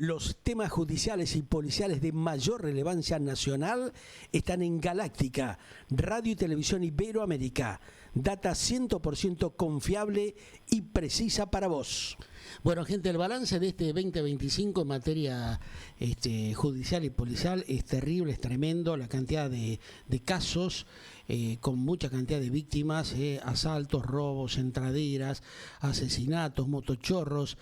Los temas judiciales y policiales de mayor relevancia nacional están en Galáctica, Radio y Televisión Iberoamérica. Data 100% confiable y precisa para vos. Bueno, gente, el balance de este 2025 en materia judicial y policial es terrible, es tremendo. La cantidad de casos con mucha cantidad de víctimas, asaltos, robos, entraderas, asesinatos, motochorros.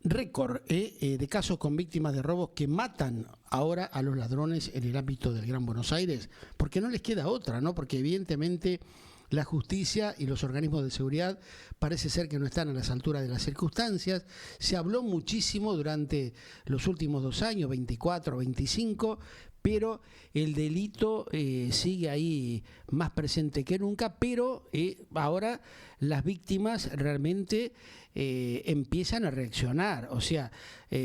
Récord de casos con víctimas de robos que matan ahora a los ladrones en el ámbito del Gran Buenos Aires, porque no les queda otra, ¿no? Porque evidentemente la justicia y los organismos de seguridad parece ser que no están a las alturas de las circunstancias. Se habló muchísimo durante los últimos 2 años, 24, 25, pero el delito sigue ahí más presente que nunca, pero ahora las víctimas realmente empiezan a reaccionar. O sea,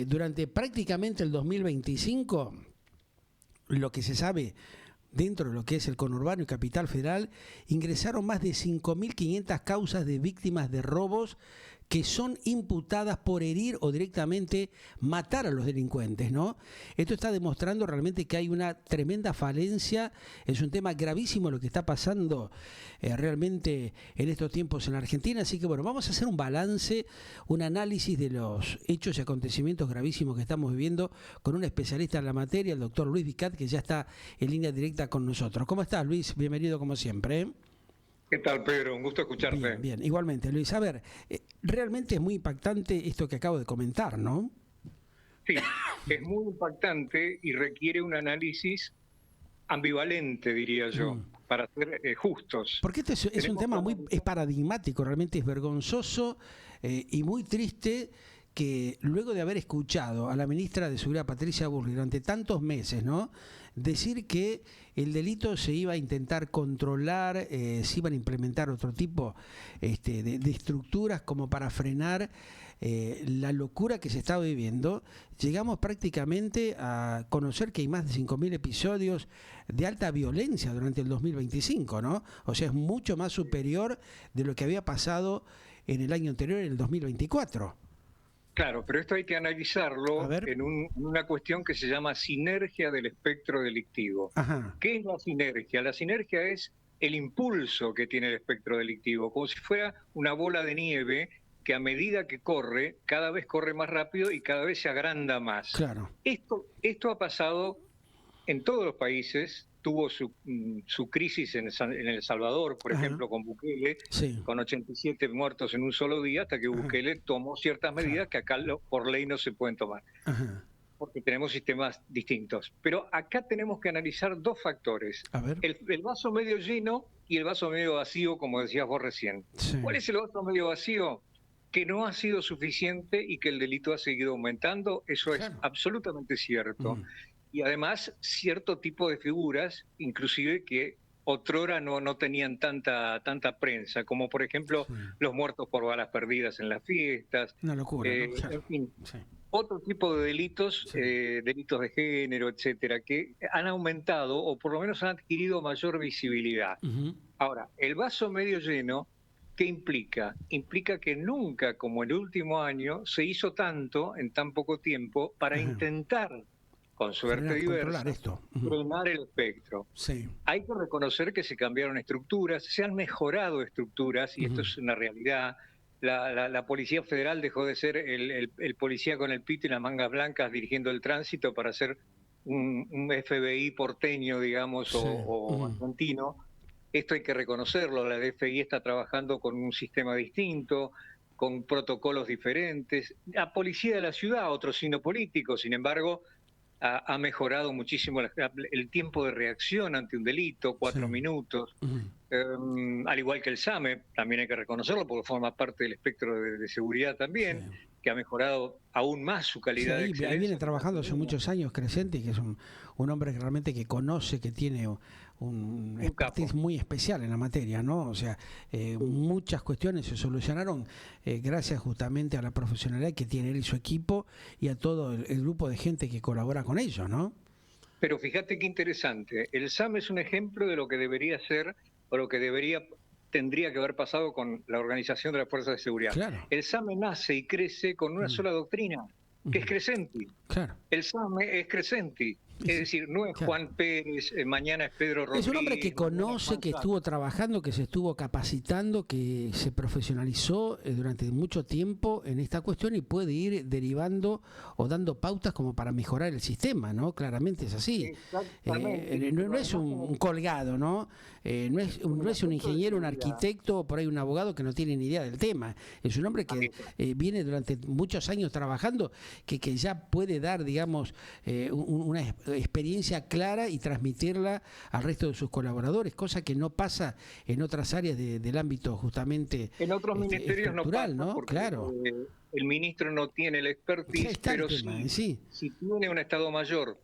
durante prácticamente el 2025, lo que se sabe dentro de lo que es el conurbano y Capital Federal, ingresaron más de 5.500 causas de víctimas de robos que son imputadas por herir o directamente matar a los delincuentes, ¿no? Esto está demostrando realmente que hay una tremenda falencia, es un tema gravísimo lo que está pasando realmente en estos tiempos en Argentina, así que bueno, vamos a hacer un balance, un análisis de los hechos y acontecimientos gravísimos que estamos viviendo con un especialista en la materia, el doctor Luis Vicat, que ya está en línea directa con nosotros. ¿Cómo estás, Luis? Bienvenido como siempre. ¿Qué tal, Pedro? Un gusto escucharte. Bien, bien. Igualmente, Luis. A ver, realmente es muy impactante esto que acabo de comentar, ¿no? Sí, es muy impactante y requiere un análisis ambivalente, diría yo, para ser justos. Porque este es un tema es paradigmático, realmente es vergonzoso y muy triste que luego de haber escuchado a la ministra de Seguridad, Patricia Bullrich, durante tantos meses, ¿no?, decir que el delito se iba a intentar controlar, se iban a implementar otro tipo de estructuras como para frenar la locura que se estaba viviendo, llegamos prácticamente a conocer que hay más de 5.000 episodios de alta violencia durante el 2025, ¿no? O sea, es mucho más superior de lo que había pasado en el año anterior, en el 2024. Claro, pero esto hay que analizarlo en una cuestión que se llama sinergia del espectro delictivo. Ajá. ¿Qué es la sinergia? La sinergia es el impulso que tiene el espectro delictivo, como si fuera una bola de nieve que a medida que corre, cada vez corre más rápido y cada vez se agranda más. Claro. Esto ha pasado en todos los países. Tuvo su crisis en El Salvador, por ejemplo, con Bukele, con 87 muertos en un solo día, hasta que Bukele tomó ciertas medidas que acá por ley no se pueden tomar, porque tenemos sistemas distintos. Pero acá tenemos que analizar 2 factores, el vaso medio lleno y el vaso medio vacío, como decías vos recién. ¿Cuál es el vaso medio vacío? Que no ha sido suficiente y que el delito ha seguido aumentando. Eso es absolutamente cierto. Y además cierto tipo de figuras, inclusive que otrora no tenían tanta prensa, como por ejemplo los muertos por balas perdidas en las fiestas. Una locura, ¿no? Claro. En fin, otro tipo de delitos, delitos de género, etcétera, que han aumentado o por lo menos han adquirido mayor visibilidad. Ahora, el vaso medio lleno, ¿qué implica? Implica que nunca, como el último año, se hizo tanto en tan poco tiempo para intentar, con suerte diversa, frenar el espectro. Hay que reconocer que se cambiaron estructuras, se han mejorado estructuras, y esto es una realidad. La Policía Federal dejó de ser el policía con el pito y las mangas blancas dirigiendo el tránsito para ser un FBI porteño, digamos, o argentino. Esto hay que reconocerlo. La DFI está trabajando con un sistema distinto, con protocolos diferentes. La policía de la ciudad, otro signo político, sin embargo, ha mejorado muchísimo el tiempo de reacción ante un delito, 4 minutos. Al igual que el SAME, también hay que reconocerlo, porque forma parte del espectro de seguridad también, que ha mejorado aún más su calidad de excelencia. Ahí viene trabajando hace muchos años Crescenti, que es un hombre que realmente que conoce, que tiene un expertise muy especial en la materia, ¿no? O sea, muchas cuestiones se solucionaron gracias justamente a la profesionalidad que tiene él y su equipo y a todo el grupo de gente que colabora con ellos, ¿no? Pero fíjate qué interesante, el SAM es un ejemplo de lo que debería ser o lo que tendría que haber pasado con la organización de las fuerzas de seguridad. Claro. El SAME nace y crece con una sola doctrina, que es Crescenti. Claro. El SAME es Crescenti. Es decir, no es Juan Pérez, mañana es Pedro Rodríguez. Es un hombre que conoce, que estuvo trabajando, que se estuvo capacitando, que se profesionalizó durante mucho tiempo en esta cuestión y puede ir derivando o dando pautas como para mejorar el sistema, ¿no? Claramente es así. No es un colgado, ¿no? No es un ingeniero, un arquitecto, por ahí un abogado que no tiene ni idea del tema. Es un hombre que viene durante muchos años trabajando, que ya puede dar, digamos, una experiencia clara y transmitirla al resto de sus colaboradores, cosa que no pasa en otras áreas del ámbito justamente en otros ministerios no pasa, ¿no? Porque claro. El ministro no tiene el expertise, pero si tiene un Estado Mayor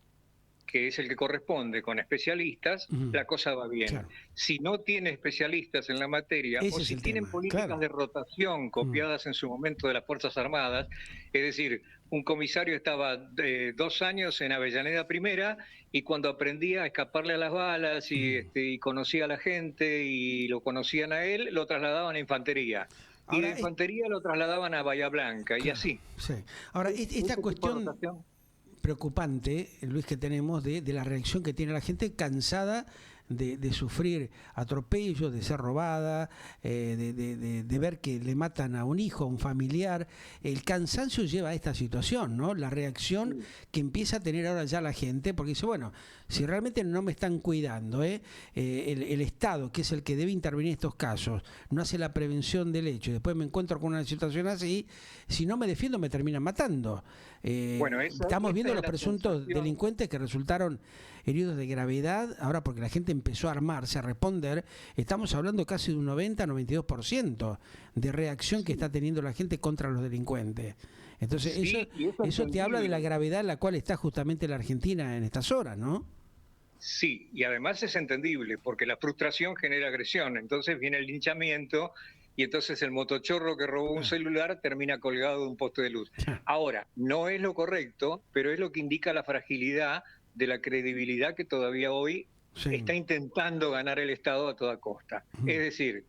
que es el que corresponde con especialistas, la cosa va bien. Claro. Si no tiene especialistas en la materia, Ese o si tienen tema. políticas de rotación copiadas en su momento de las Fuerzas Armadas, es decir, un comisario estaba 2 años en Avellaneda Primera y cuando aprendía a escaparle a las balas y conocía a la gente y lo conocían a él, lo trasladaban a Infantería. Y de Infantería lo trasladaban a Bahía Blanca, y así. Sí. Ahora, esta cuestión preocupante, Luis, que tenemos de la reacción que tiene la gente cansada de sufrir atropellos, de ser robada, de ver que le matan a un hijo, a un familiar. El cansancio lleva a esta situación, ¿no? La reacción que empieza a tener ahora ya la gente, porque dice, bueno, si realmente no me están cuidando, el Estado, que es el que debe intervenir en estos casos, no hace la prevención del hecho, y después me encuentro con una situación así, si no me defiendo me terminan matando. Estamos viendo los presuntos delincuentes que resultaron heridos de gravedad, ahora porque la gente empezó a armarse, a responder, estamos hablando casi de un 90-92% de reacción que está teniendo la gente contra los delincuentes. Entonces eso te habla de la gravedad en la cual está justamente la Argentina en estas horas, ¿no? Sí, y además es entendible, porque la frustración genera agresión, entonces viene el linchamiento y entonces el motochorro que robó un celular termina colgado de un poste de luz. Ahora, no es lo correcto, pero es lo que indica la fragilidad de la credibilidad que todavía hoy está intentando ganar el Estado a toda costa. Es decir,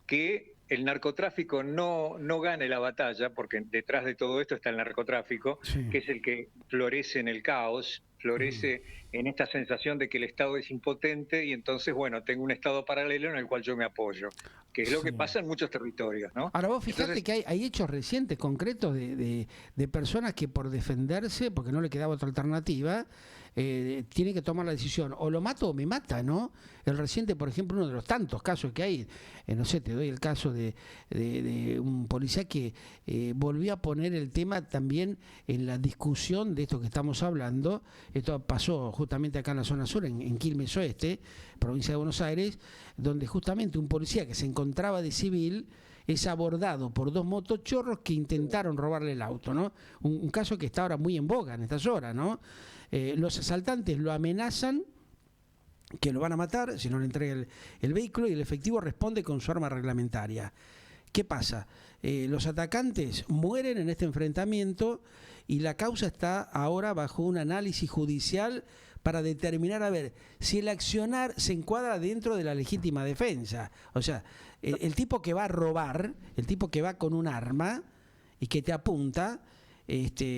que el narcotráfico no gane la batalla, porque detrás de todo esto está el narcotráfico, que es el que florece en el caos, florece en esta sensación de que el Estado es impotente y entonces, bueno, tengo un Estado paralelo en el cual yo me apoyo, que es lo que pasa en muchos territorios, ¿no? Ahora vos fijate que hay hechos recientes, concretos, de personas que por defenderse, porque no le quedaba otra alternativa, tiene que tomar la decisión, o lo mato o me mata, ¿no? El reciente, por ejemplo, uno de los tantos casos que hay, no sé, te doy el caso de un policía que volvió a poner el tema también en la discusión de esto que estamos hablando. Esto pasó justamente acá en la zona sur, en Quilmes Oeste, provincia de Buenos Aires, donde justamente un policía que se encontraba de civil es abordado por 2 motochorros que intentaron robarle el auto, ¿no? Un caso que está ahora muy en boga en estas horas, ¿no? Los asaltantes lo amenazan que lo van a matar si no le entrega el vehículo, y el efectivo responde con su arma reglamentaria. ¿Qué pasa? Los atacantes mueren en este enfrentamiento y la causa está ahora bajo un análisis judicial para determinar a ver si el accionar se encuadra dentro de la legítima defensa. O sea, el tipo que va a robar, el tipo que va con un arma y que te apunta,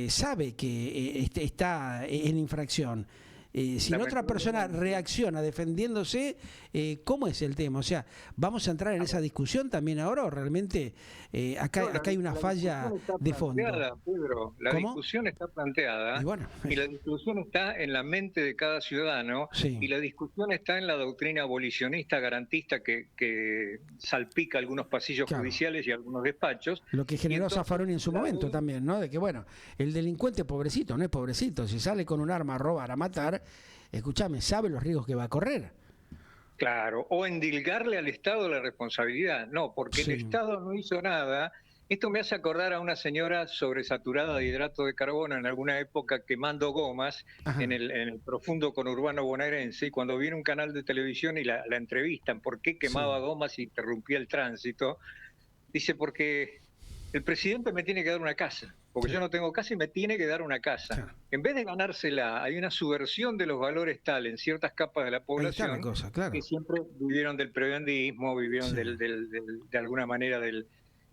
sabe que está en infracción. Si la otra persona reacciona defendiéndose, ¿cómo es el tema? O sea, ¿vamos a entrar en esa discusión también ahora o realmente acá hay una falla de fondo? Pedro, la discusión está planteada y la discusión está en la mente de cada ciudadano y la discusión está en la doctrina abolicionista garantista que salpica algunos pasillos judiciales y algunos despachos. Lo que generó Zaffaroni en su momento también, ¿no? De que, bueno, el delincuente pobrecito, no es pobrecito, si sale con un arma a robar, a matar, escúchame, sabe los riesgos que va a correr. Claro, o endilgarle al Estado la responsabilidad. No, porque el Estado no hizo nada. Esto me hace acordar a una señora sobresaturada de hidrato de carbono en alguna época quemando gomas en el profundo conurbano bonaerense, y cuando viene un canal de televisión y la entrevistan por qué quemaba gomas y interrumpía el tránsito, dice, porque el presidente me tiene que dar una casa, porque yo no tengo casa y me tiene que dar una casa. En vez de ganársela, hay una subversión de los valores tal en ciertas capas de la población que siempre vivieron del prebendismo, vivieron de alguna manera del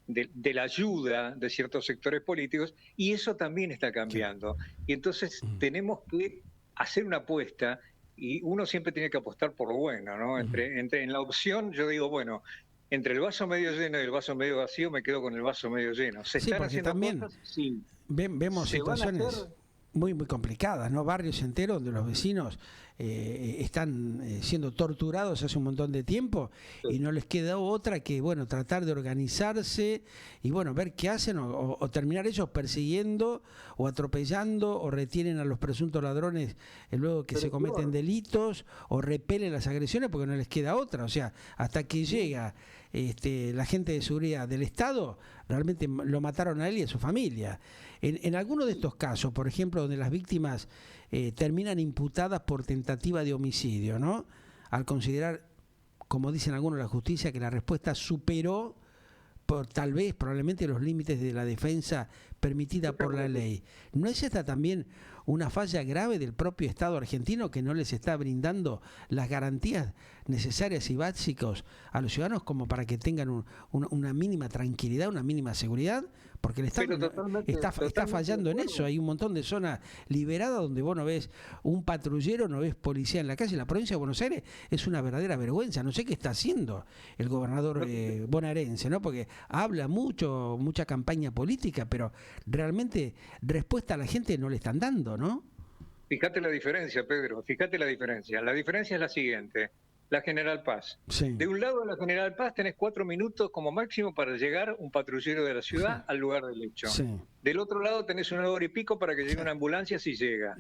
de la ayuda de ciertos sectores políticos, y eso también está cambiando. Y entonces tenemos que hacer una apuesta, y uno siempre tiene que apostar por lo bueno, ¿no? En la opción, yo digo, bueno, entre el vaso medio lleno y el vaso medio vacío, me quedo con el vaso medio lleno. ¿Se están haciendo también cosas? Sí. vemos situaciones muy complicadas, ¿no? Barrios enteros donde los vecinos están siendo torturados hace un montón de tiempo y no les queda otra que, bueno, tratar de organizarse y, bueno, ver qué hacen o terminar ellos persiguiendo o atropellando o retienen a los presuntos ladrones luego que se cometen delitos o repelen las agresiones porque no les queda otra. O sea, hasta que llega la gente de seguridad del Estado, realmente lo mataron a él y a su familia. En algunos de estos casos, por ejemplo, donde las víctimas terminan imputadas por tentativa de homicidio, ¿no? Al considerar, como dicen algunos, la justicia, que la respuesta superó probablemente los límites de la defensa permitida por la ley. ¿No es esta también una falla grave del propio Estado argentino, que no les está brindando las garantías necesarias y básicas a los ciudadanos como para que tengan una mínima tranquilidad, una mínima seguridad? Porque el Estado está fallando en eso. Hay un montón de zonas liberadas donde vos no ves un patrullero, no ves policía en la calle. La provincia de Buenos Aires es una verdadera vergüenza. No sé qué está haciendo el gobernador bonaerense, ¿no? Porque habla mucha campaña política, pero realmente respuesta a la gente no le están dando, ¿no? Fíjate la diferencia, Pedro, fíjate la diferencia. La diferencia es la siguiente. La General Paz. Sí. De un lado de la General Paz tenés 4 minutos como máximo para llegar un patrullero de la ciudad al lugar del hecho. Sí. Del otro lado tenés 1 hora y pico para que llegue una ambulancia si llega.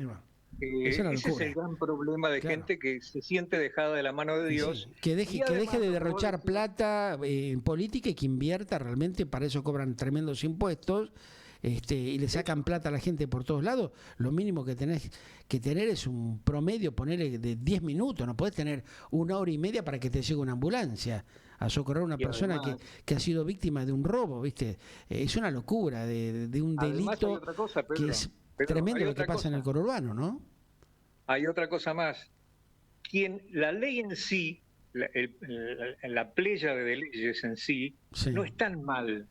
Ese es el gran problema de gente que se siente dejada de la mano de Dios. Sí. Que deje de derrochar plata en política y que invierta realmente. Para eso cobran tremendos impuestos. Y le sacan plata a la gente por todos lados. Lo mínimo que tenés que tener es un promedio, ponerle de 10 minutos. No podés tener 1 hora y media para que te llegue una ambulancia a socorrer a una persona que ha sido víctima de un robo, ¿viste? Es una locura de un delito que es tremendo lo que pasa en el conurbano, ¿no? Hay otra cosa más. La ley en sí, la playa de leyes en sí, no es tan mal.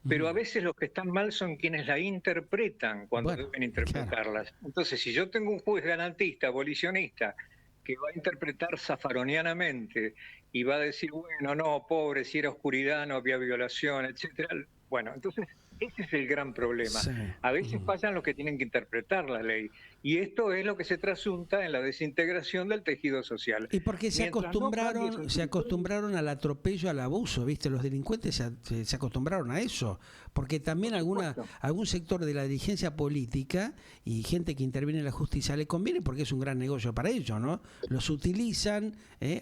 Pero a veces los que están mal son quienes la interpretan cuando deben interpretarlas. Claro. Entonces, si yo tengo un juez garantista, abolicionista, que va a interpretar zafaronianamente y va a decir, bueno, no, pobre, si era oscuridad, no había violación, etcétera. Bueno, entonces ese es el gran problema. Sí. A veces fallan los que tienen que interpretar la ley. Y esto es lo que se trasunta en la desintegración del tejido social. Y porque se acostumbraron al atropello, al abuso, ¿viste? Los delincuentes se acostumbraron a eso. Porque también algún sector de la dirigencia política y gente que interviene en la justicia le conviene porque es un gran negocio para ellos, ¿no? Los utilizan,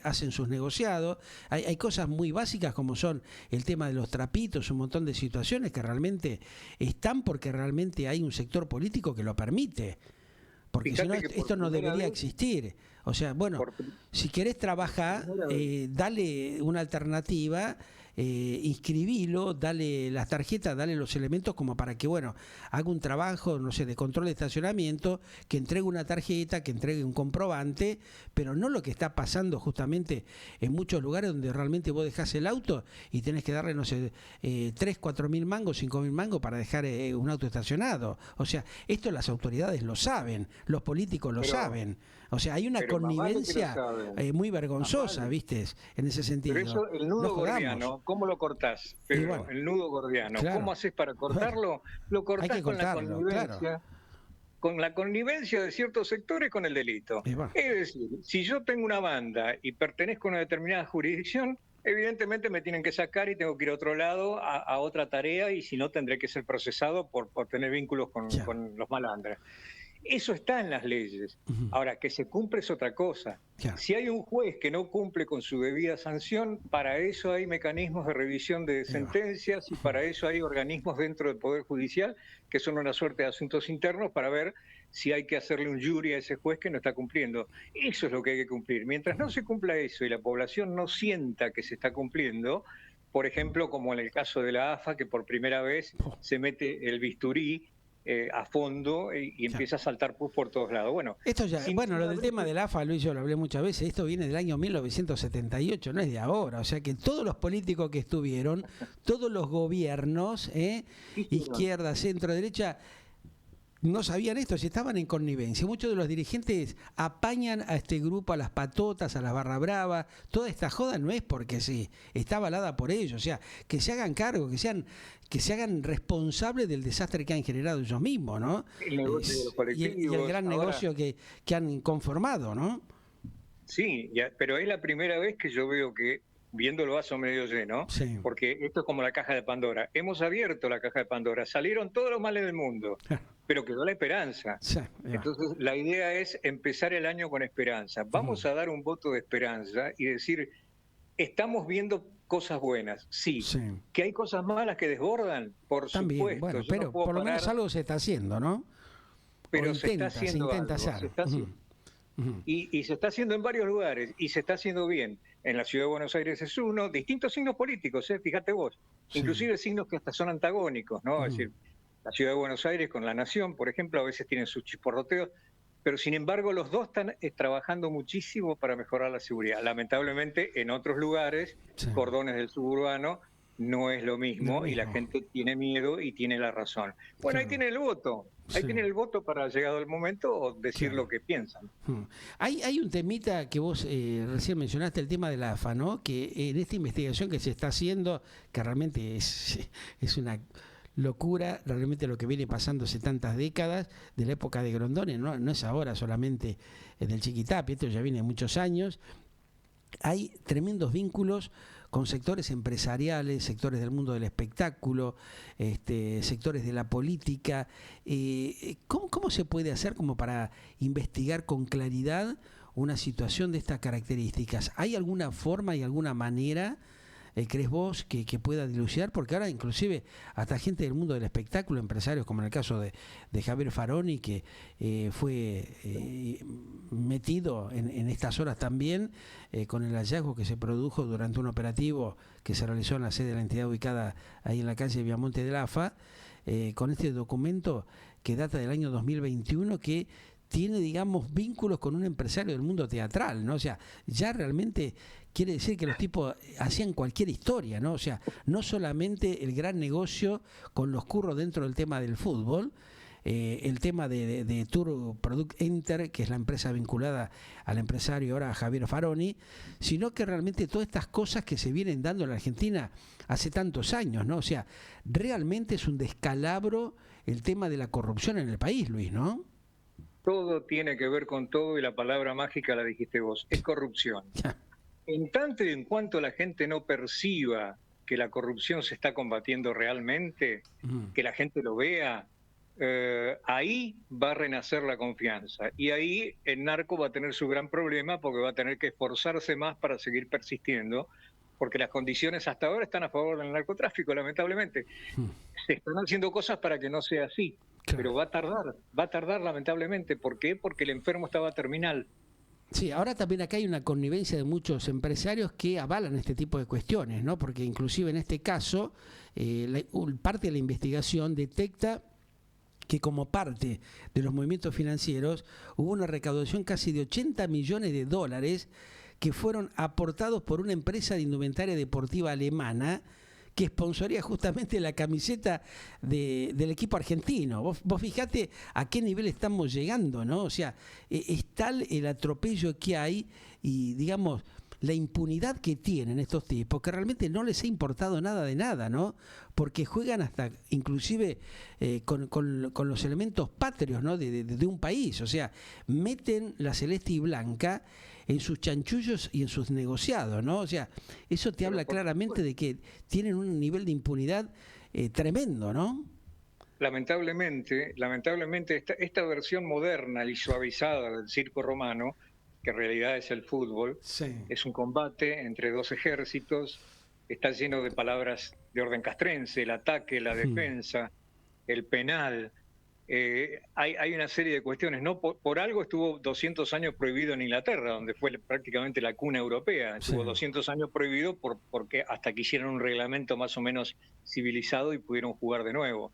hacen sus negociados. Hay cosas muy básicas como son el tema de los trapitos, un montón de situaciones que realmente están porque realmente hay un sector político que lo permite. Porque si no, esto no debería existir. O sea, bueno, si querés trabajar, dale una alternativa, inscribilo, dale las tarjetas, dale los elementos como para que, bueno, haga un trabajo, no sé, de control de estacionamiento, que entregue una tarjeta, que entregue un comprobante, pero no lo que está pasando justamente en muchos lugares donde realmente vos dejás el auto y tenés que darle, no sé, 3, 4 mil mangos, 5 mil mangos para dejar un auto estacionado. O sea, esto las autoridades lo saben, los políticos lo saben. O sea, hay una connivencia muy vergonzosa, ¿viste? En ese sentido. Pero eso, el nudo gordiano, ¿cómo lo cortás? Pero bueno, el nudo gordiano, ¿cómo haces para cortarlo? Lo cortás con la connivencia. Con la connivencia de ciertos sectores con el delito. Es decir, si yo tengo una banda y pertenezco a una determinada jurisdicción, evidentemente me tienen que sacar y tengo que ir a otro lado a otra tarea, y si no tendré que ser procesado por tener vínculos con los malandras. Eso está en las leyes. Ahora, que se cumple es otra cosa. Si hay un juez que no cumple con su debida sanción, para eso hay mecanismos de revisión de sentencias y para eso hay organismos dentro del Poder Judicial que son una suerte de asuntos internos para ver si hay que hacerle un jury a ese juez que no está cumpliendo. Eso es lo que hay que cumplir. Mientras no se cumpla eso y la población no sienta que se está cumpliendo, por ejemplo, como en el caso de la AFA, que por primera vez se mete el bisturí a fondo y empieza a saltar pus por todos lados. Bueno, esto ya, bueno, lo del tema del AFA, Luis, yo lo hablé muchas veces, esto viene del año 1978, no es de ahora, o sea que todos los políticos que estuvieron, todos los gobiernos, izquierda, centro, derecha, no sabían esto, si estaban en connivencia. Muchos de los dirigentes apañan a este grupo, a las patotas, a las barra bravas. Toda esta joda no es porque sí, está avalada por ellos. O sea, que se hagan cargo, que se hagan responsables del desastre que han generado ellos mismos, ¿no? El negocio de los colectivos, y el gran negocio que han conformado, ¿no? Sí, pero es la primera vez que yo veo que, viendo el vaso medio lleno, sí, porque esto es como la caja de Pandora. Hemos abierto la caja de Pandora, salieron todos los males del mundo, pero quedó la esperanza. Sí, entonces, la idea es empezar el año con esperanza. Vamos a dar un voto de esperanza y decir, estamos viendo cosas buenas, sí. Que hay cosas malas que desbordan, por también, supuesto. bueno, pero por lo menos algo se está haciendo, ¿no? Pero se está haciendo algo, hacer. Y se está haciendo en varios lugares, y se está haciendo bien. En la Ciudad de Buenos Aires es uno, distintos signos políticos, fíjate vos, inclusive signos que hasta son antagónicos, ¿no? Es decir, la Ciudad de Buenos Aires con la Nación, por ejemplo, a veces tienen sus chisporroteos, pero sin embargo los dos están trabajando muchísimo para mejorar la seguridad. Lamentablemente en otros lugares, cordones del suburbano, no es lo mismo y la gente tiene miedo y tiene la razón. Bueno, ahí tiene el voto. Ahí tienen el voto para, llegado el momento, decir lo que piensan. Hay un temita que vos recién mencionaste, el tema de la AFA, ¿no? Que en esta investigación que se está haciendo, que realmente es una locura, realmente lo que viene pasando hace tantas décadas, de la época de Grondona, no es ahora solamente del Chiquitapia, esto ya viene de muchos años. Hay tremendos vínculos con sectores empresariales, sectores del mundo del espectáculo, sectores de la política. ¿Cómo se puede hacer como para investigar con claridad una situación de estas características? ¿Hay alguna forma y alguna manera, crees vos, que pueda dilucidar? Porque ahora inclusive hasta gente del mundo del espectáculo, empresarios como en el caso de Javier Faroni, que fue metido en estas horas también con el hallazgo que se produjo durante un operativo que se realizó en la sede de la entidad ubicada ahí en la calle Viamonte del AFA, con este documento que data del año 2021, que tiene, digamos, vínculos con un empresario del mundo teatral, ¿no? O sea, ya realmente quiere decir que los tipos hacían cualquier historia, ¿no? O sea, no solamente el gran negocio con los curros dentro del tema del fútbol, el tema de Tour Product Enter, que es la empresa vinculada al empresario ahora Javier Faroni, sino que realmente todas estas cosas que se vienen dando en la Argentina hace tantos años, ¿no? O sea, realmente es un descalabro el tema de la corrupción en el país, Luis, ¿no? Todo tiene que ver con todo y la palabra mágica la dijiste vos, es corrupción. En tanto y en cuanto la gente no perciba que la corrupción se está combatiendo realmente, que la gente lo vea, ahí va a renacer la confianza. Y ahí el narco va a tener su gran problema porque va a tener que esforzarse más para seguir persistiendo, porque las condiciones hasta ahora están a favor del narcotráfico, lamentablemente. Se están haciendo cosas para que no sea así. Pero va a tardar lamentablemente. ¿Por qué? Porque el enfermo estaba terminal. Sí, ahora también acá hay una connivencia de muchos empresarios que avalan este tipo de cuestiones, ¿no? Porque inclusive en este caso, parte de la investigación detecta que como parte de los movimientos financieros hubo una recaudación casi de 80 millones de dólares que fueron aportados por una empresa de indumentaria deportiva alemana que sponsoría justamente la camiseta del equipo argentino. Vos fijate a qué nivel estamos llegando, ¿no? O sea, es tal el atropello que hay y, digamos, la impunidad que tienen estos tipos, que realmente no les ha importado nada de nada, ¿no? Porque juegan hasta, inclusive, con los elementos patrios, ¿no? de un país. O sea, meten la celeste y blanca en sus chanchullos y en sus negociados, ¿no? O sea, eso te habla claramente de que tienen un nivel de impunidad tremendo, ¿no? Lamentablemente esta versión moderna y suavizada del circo romano, que en realidad es el fútbol, es un combate entre dos ejércitos, está lleno de palabras de orden castrense, el ataque, la defensa, el penal, hay una serie de cuestiones. No por algo estuvo 200 años prohibido en Inglaterra, donde fue prácticamente la cuna europea. Estuvo 200 años prohibido porque hasta que hicieron un reglamento más o menos civilizado y pudieron jugar de nuevo.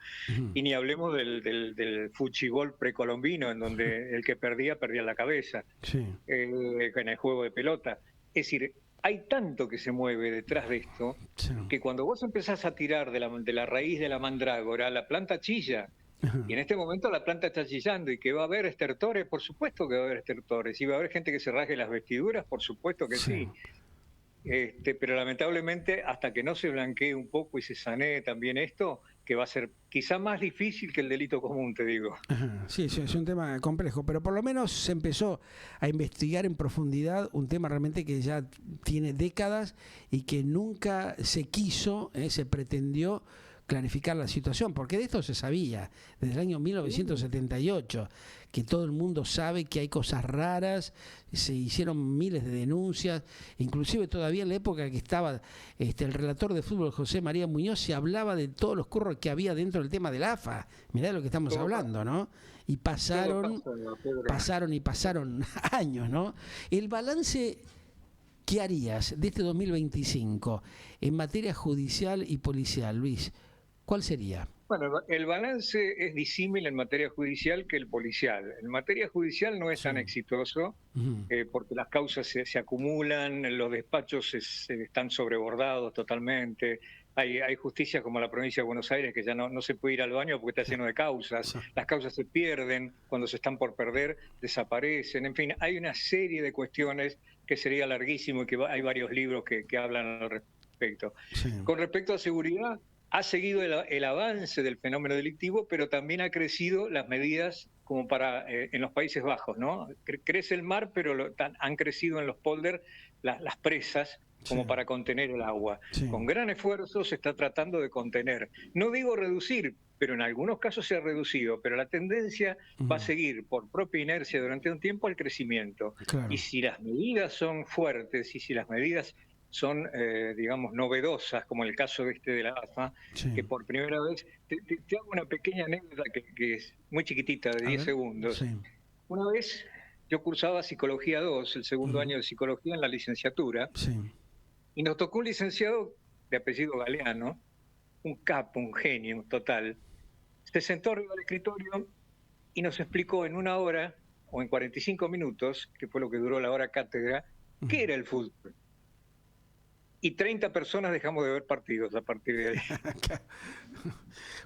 Y ni hablemos del fuchigol precolombino, en donde el que perdía la cabeza, en el juego de pelota. Es decir, hay tanto que se mueve detrás de esto, que cuando vos empezás a tirar de la raíz de la mandrágora, la planta chilla. Y en este momento la planta está chillando, y que va a haber estertores, por supuesto que va a haber estertores, y va a haber gente que se rasgue las vestiduras, por supuesto que sí. Pero lamentablemente, hasta que no se blanquee un poco y se sanee también esto, que va a ser quizá más difícil que el delito común, te digo. Sí, es un tema complejo, pero por lo menos se empezó a investigar en profundidad un tema realmente que ya tiene décadas y que nunca se quiso, se pretendió clarificar la situación, porque de esto se sabía desde el año 1978, que todo el mundo sabe que hay cosas raras, se hicieron miles de denuncias, inclusive todavía en la época que estaba el relator de fútbol José María Muñoz, se hablaba de todos los curros que había dentro del tema del AFA. Mirá de lo que estamos hablando, ¿no? Y pasaron años, ¿no? El balance, ¿qué harías de este 2025 en materia judicial y policial, Luis? ¿Cuál sería? Bueno, el balance es disímil en materia judicial que el policial. En materia judicial no es tan exitoso, porque las causas se acumulan, los despachos están sobrebordados totalmente. Hay justicias como la provincia de Buenos Aires que ya no se puede ir al baño porque está lleno de causas. Las causas se pierden, cuando se están por perder desaparecen. En fin, hay una serie de cuestiones que sería larguísimo y que hay varios libros que hablan al respecto. Con respecto a seguridad, ha seguido el avance del fenómeno delictivo, pero también ha crecido las medidas como para en los Países Bajos, ¿no? Crece el mar, pero han crecido en los polders las presas como para contener el agua. Con gran esfuerzo se está tratando de contener. No digo reducir, pero en algunos casos se ha reducido, pero la tendencia va a seguir por propia inercia durante un tiempo al crecimiento. Y si las medidas son fuertes y si las medidas son, digamos, novedosas, como el caso de la AFA, que por primera vez... Te hago una pequeña anécdota que es muy chiquitita, de 10 segundos. Una vez yo cursaba Psicología 2, el segundo año de Psicología en la licenciatura, y nos tocó un licenciado de apellido Galeano, un capo, un genio total. Se sentó arriba del escritorio y nos explicó en 1 hora, o en 45 minutos, que fue lo que duró la hora cátedra, qué era el fútbol. Y 30 personas dejamos de ver partidos a partir de ahí.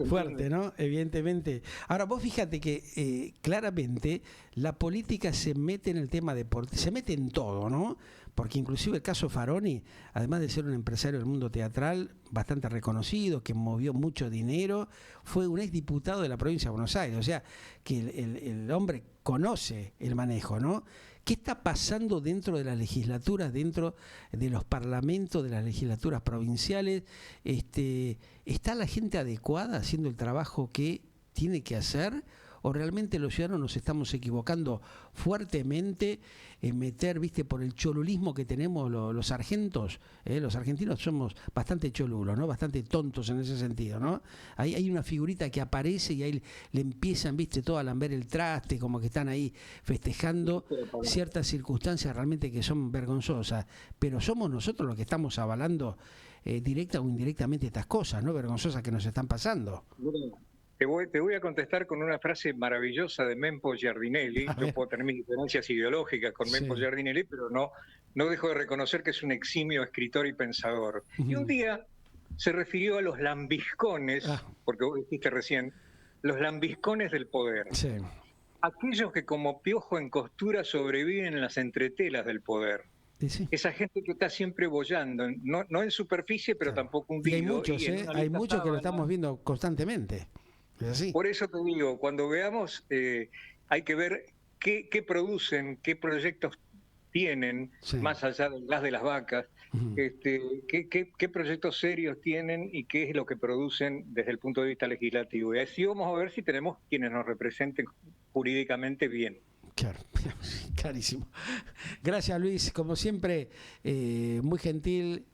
Fuerte, ¿no? Evidentemente. Ahora, vos fíjate que claramente la política se mete en el tema deporte, se mete en todo, ¿no? Porque inclusive el caso Faroni, además de ser un empresario del mundo teatral bastante reconocido, que movió mucho dinero, fue un exdiputado de la provincia de Buenos Aires. O sea, que el hombre conoce el manejo, ¿no? ¿Qué está pasando dentro de las legislaturas, dentro de los parlamentos, de las legislaturas provinciales? ¿Está la gente adecuada haciendo el trabajo que tiene que hacer? ¿O realmente los ciudadanos nos estamos equivocando fuertemente en meter, por el cholulismo que tenemos los sargentos? Los argentinos somos bastante cholulos, ¿no? Bastante tontos en ese sentido, ¿no? Hay una figurita que aparece y ahí le empiezan, todo a lamber el traste, como que están ahí festejando ciertas circunstancias realmente que son vergonzosas. Pero somos nosotros los que estamos avalando directa o indirectamente estas cosas, ¿no? Vergonzosas que nos están pasando. Te voy a contestar con una frase maravillosa de Mempo Giardinelli. Yo puedo tener mis diferencias ideológicas con Mempo Giardinelli, pero no dejo de reconocer que es un eximio escritor y pensador. Y un día se refirió a los lambiscones, porque vos dijiste recién, los lambiscones del poder. Aquellos que como piojo en costura sobreviven en las entretelas del poder. Esa gente que está siempre boyando, no en superficie, pero tampoco hundido. Y hay muchos que lo estamos viendo constantemente. Por eso te digo, cuando veamos, hay que ver qué producen, qué proyectos tienen, más allá del gas de las vacas, qué proyectos serios tienen y qué es lo que producen desde el punto de vista legislativo. Y así vamos a ver si tenemos quienes nos representen jurídicamente bien. Claro, Clarísimo. Gracias, Luis. Como siempre, muy gentil.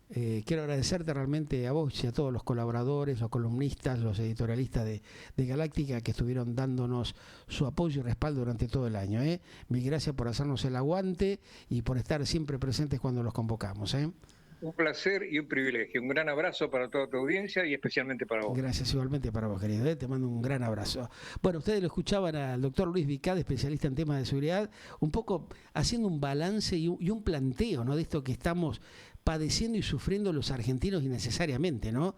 Quiero agradecerte realmente a vos y a todos los colaboradores, los columnistas, los editorialistas de Galáctica que estuvieron dándonos su apoyo y respaldo durante todo el año. Mil gracias por hacernos el aguante y por estar siempre presentes cuando los convocamos. Un placer y un privilegio. Un gran abrazo para toda tu audiencia y especialmente para vos. Gracias igualmente para vos, querido. Te mando un gran abrazo. Bueno, ustedes lo escuchaban al doctor Luis Vicad, especialista en temas de seguridad, un poco haciendo un balance y un planteo, ¿no?, de esto que estamos padeciendo y sufriendo los argentinos innecesariamente, ¿no?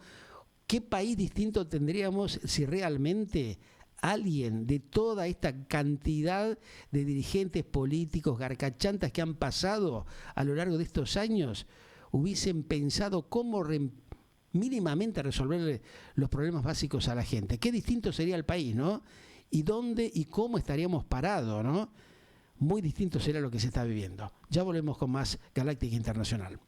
¿Qué país distinto tendríamos si realmente alguien de toda esta cantidad de dirigentes políticos, garcachantas que han pasado a lo largo de estos años, hubiesen pensado cómo mínimamente resolver los problemas básicos a la gente? Qué distinto sería el país, ¿no? Y dónde y cómo estaríamos parados, ¿no? Muy distinto sería lo que se está viviendo. Ya volvemos con más Galáctica Internacional.